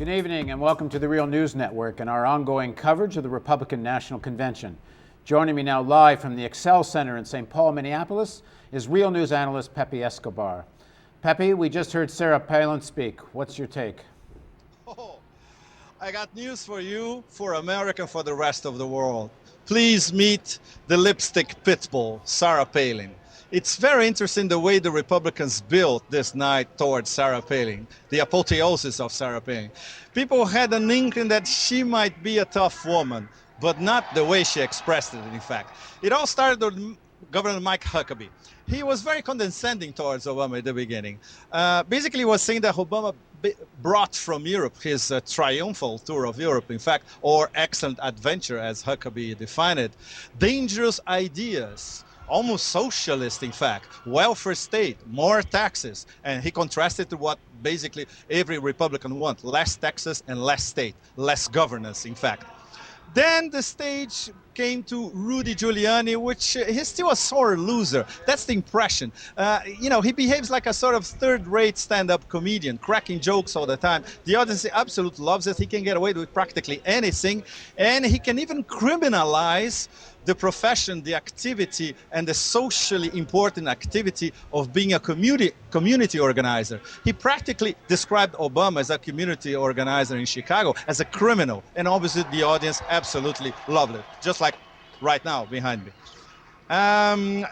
Good evening and welcome to the Real News Network and our ongoing coverage of the Republican National Convention. Joining me now live from the Excel Center in St. Paul, Minneapolis, is Real News analyst Pepe Escobar. Pepe, we just heard Sarah Palin speak. What's your take? I got news for you, for America, for the rest of the world. Please meet the lipstick pitbull, Sarah Palin. It's very interesting the way the Republicans built this night towards Sarah Palin, the apotheosis of Sarah Palin. People had an inkling that she might be a tough woman, but not the way she expressed it, in fact. It all started with Governor Mike Huckabee. He was very condescending towards Obama at the beginning. Basically, he was saying that Obama brought from Europe his triumphal tour of Europe, in fact, or excellent adventure, as Huckabee defined it, dangerous ideas, almost socialist, in fact, welfare state, more taxes. And he contrasted to what basically every Republican wants, less taxes and less state, less governance, in fact. Then the stage came to Rudy Giuliani, which he's still a sore loser. That's the impression. He behaves like a sort of third-rate stand-up comedian, cracking jokes all the time. The audience absolutely loves it. He can get away with practically anything. And he can even criminalize the profession, the activity, and the socially important activity of being a community organizer. He practically described Obama as a community organizer in Chicago as a criminal, and obviously the audience absolutely loved it, just like right now behind me.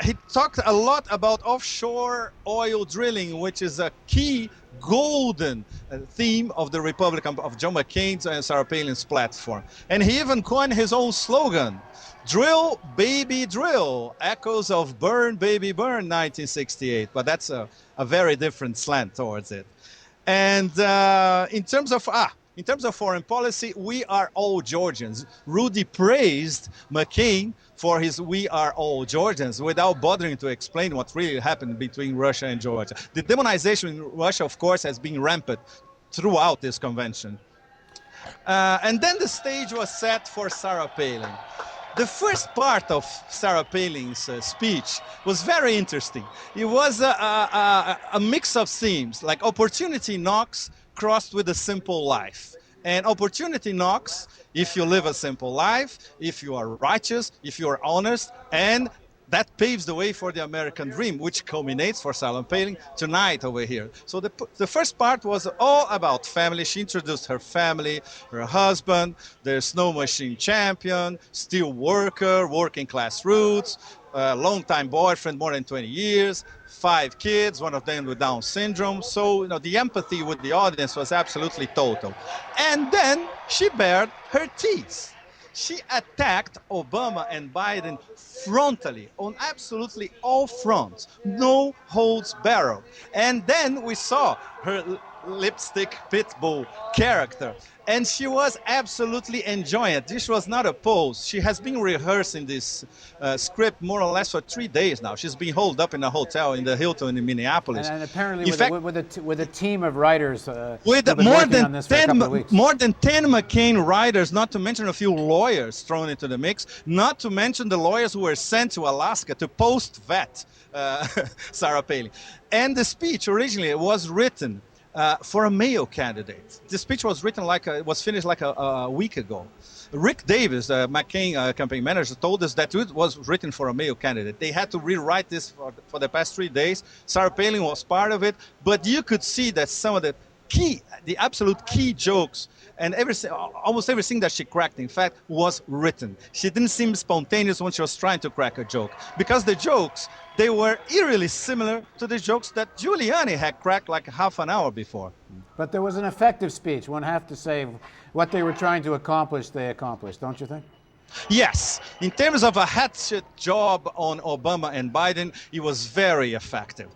He talked a lot about offshore oil drilling, which is a key golden theme of the Republican, of John McCain's and Sarah Palin's platform. And he even coined his own slogan, "Drill, baby, drill," echoes of "Burn, baby, burn," 1968. But that's a very different slant towards it. And in terms of foreign policy, we are all Georgians. Rudy praised McCain for his "we are all Georgians" without bothering to explain what really happened between Russia and Georgia. The demonization in Russia, of course, has been rampant throughout this convention. And then the stage was set for Sarah Palin. The first part of Sarah Palin's speech was very interesting. It was a mix of themes, like opportunity knocks crossed with a simple life. And opportunity knocks if you live a simple life, if you are righteous, if you are honest, and that paves the way for the American dream, which culminates for Sarah Palin tonight over here. So the first part was all about family. She introduced her family, her husband, their snow machine champion, steel worker, working class roots, long-time boyfriend, more than 20 years, 5 kids, one of them with Down syndrome. So, the empathy with the audience was absolutely total. And then she bared her teeth. She attacked Obama and Biden frontally on absolutely all fronts, no holds barred. And then we saw her lipstick pitbull character, and she was absolutely enjoying it. This was not a pose. She has been rehearsing this script more or less for 3 days now. She's been holed up in a hotel in the Hilton in Minneapolis. And apparently with a team of writers with more than 10 McCain writers, not to mention a few lawyers thrown into the mix, not to mention the lawyers who were sent to Alaska to post-vet Sarah Palin. And the speech originally was written for a male candidate. The speech was written was finished like a week ago. Rick Davis, the McCain campaign manager, told us that it was written for a male candidate. They had to rewrite this for the past 3 days. Sarah Palin was part of it, but you could see that some of the absolute key jokes and almost everything that she cracked, in fact, was written. She didn't seem spontaneous when she was trying to crack a joke, because the jokes, they were eerily similar to the jokes that Giuliani had cracked like half an hour before. But there was an effective speech. One have to say what they were trying to accomplish, they accomplished, don't you think? Yes, in terms of a hatchet job on Obama and Biden, it was very effective.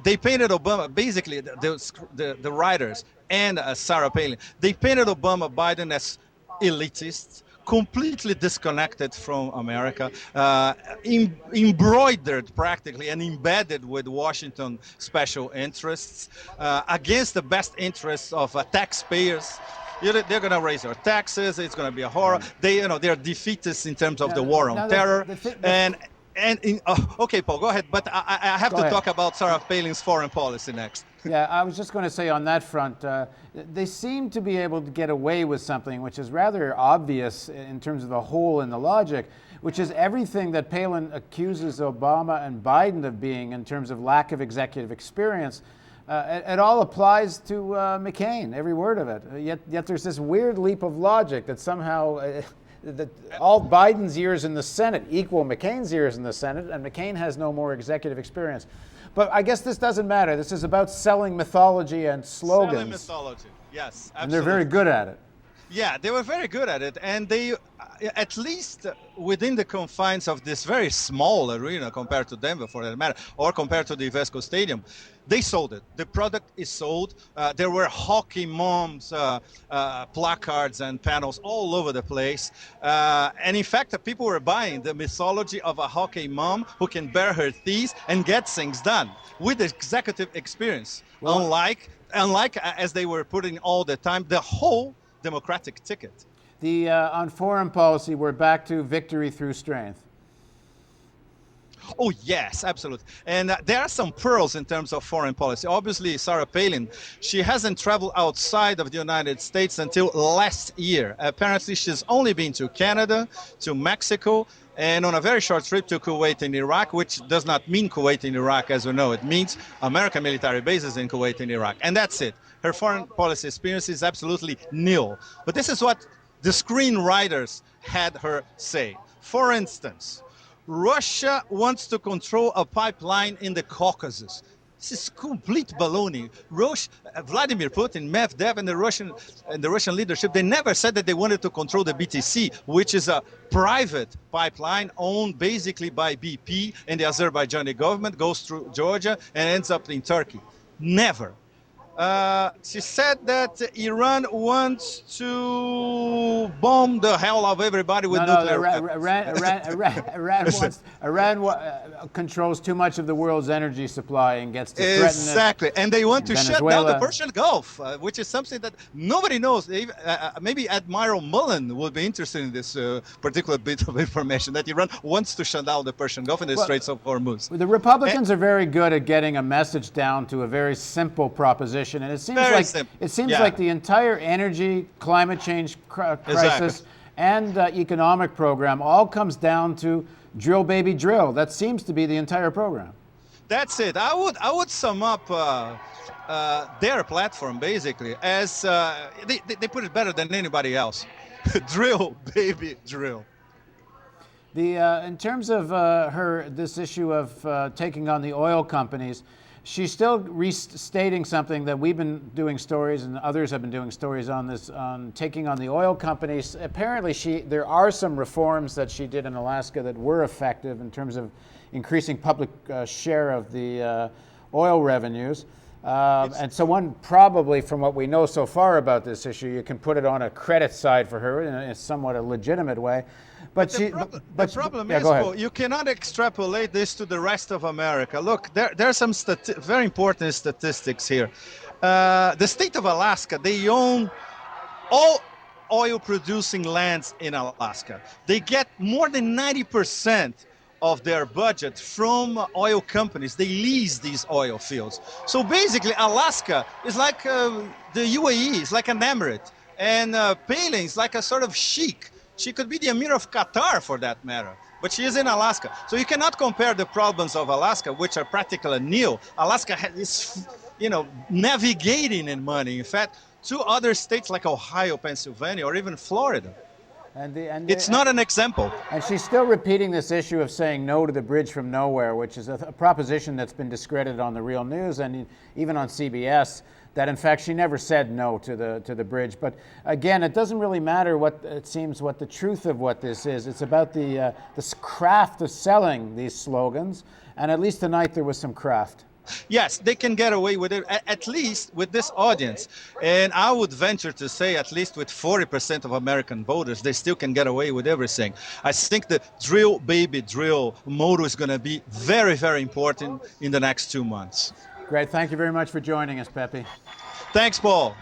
They painted Obama, basically the writers and Sarah Palin, they painted Obama, Biden as elitists, completely disconnected from America, embroidered practically and embedded with Washington special interests, against the best interests of taxpayers. They're going to raise their taxes. It's going to be a horror. They're defeatists in terms of the war on terror. Okay, Paul, go ahead. But I have Go to ahead. talk about Sarah Palin's foreign policy next. Yeah, I was just going to say on that front, they seem to be able to get away with something which is rather obvious in terms of the hole in the logic, which is everything that Palin accuses Obama and Biden of being in terms of lack of executive experience. It all applies to McCain, every word of it. Yet there's this weird leap of logic that somehow that all Biden's years in the Senate equal McCain's years in the Senate, and McCain has no more executive experience. But I guess this doesn't matter. This is about selling mythology and slogans. Selling mythology, yes, absolutely. And they're very good at it. Yeah, they were very good at it, and they, at least within the confines of this very small arena compared to Denver, for that matter, or compared to the Vesco Stadium, they sold it. The product is sold. There were hockey moms placards and panels all over the place, and in fact, people were buying the mythology of a hockey mom who can bare her teeth and get things done with executive experience. Well, unlike as they were putting all the time, the whole Democratic ticket. On foreign policy, we're back to victory through strength. Oh, yes, absolutely. And there are some pearls in terms of foreign policy. Obviously, Sarah Palin, she hasn't traveled outside of the United States until last year. Apparently, she's only been to Canada, to Mexico, and on a very short trip to Kuwait and Iraq, which does not mean Kuwait and Iraq as we know. It means American military bases in Kuwait and Iraq. And that's it. Her foreign policy experience is absolutely nil. But this is what the screenwriters had her say. For instance, Russia wants to control a pipeline in the Caucasus. This is complete baloney. Vladimir Putin, Medvedev, and the Russian leadership, they never said that they wanted to control the BTC, which is a private pipeline owned basically by BP, and the Azerbaijani government goes through Georgia and ends up in Turkey. Never. She said that Iran wants to bomb the hell of everybody with nuclear weapons. Iran controls too much of the world's energy supply and gets to threaten exactly, and they want to shut down the Venezuela. Persian Gulf, which is something that nobody knows. Maybe Admiral Mullen would be interested in this particular bit of information, that Iran wants to shut down the Persian Gulf and the Straits of Hormuz. The Republicans are very good at getting a message down to a very simple proposition, and it seems like the entire energy, climate change crisis, and economic program all comes down to drill, baby, drill. That seems to be the entire program. That's it. I would sum up their platform basically as they put it better than anybody else. Drill, baby, drill. In terms of this issue of taking on the oil companies, she's still restating something that we've been doing stories and others have been doing stories on this, on taking on the oil companies. Apparently there are some reforms that she did in Alaska that were effective in terms of increasing public share of the oil revenues. And so one probably, from what we know so far about this issue, you can put it on a credit side for her in a somewhat a legitimate way. But the problem is, Paul, you cannot extrapolate this to the rest of America. Look, there are some very important statistics here. The state of Alaska, they own all oil-producing lands in Alaska. They get more than 90% of their budget from oil companies. They lease these oil fields. So basically, Alaska is like the UAE, it's like an emirate. And Palin is like a sort of sheik. She could be the Emir of Qatar for that matter, but she is in Alaska. So you cannot compare the problems of Alaska, which are practically nil. Alaska is, navigating in money. In fact, to other states like Ohio, Pennsylvania, or even Florida. It's not an example. And she's still repeating this issue of saying no to the bridge from nowhere, which is a proposition that's been discredited on the Real News and even on CBS, that in fact she never said no to the bridge. But again, it doesn't really matter what the truth of what this is. It's about this craft of selling these slogans, and at least tonight there was some craft. Yes, they can get away with it, at least with this audience. And I would venture to say at least with 40% of American voters, they still can get away with everything. I think the drill, baby, drill motto is going to be very, very important in the next 2 months. Great. Thank you very much for joining us, Pepe. Thanks, Paul.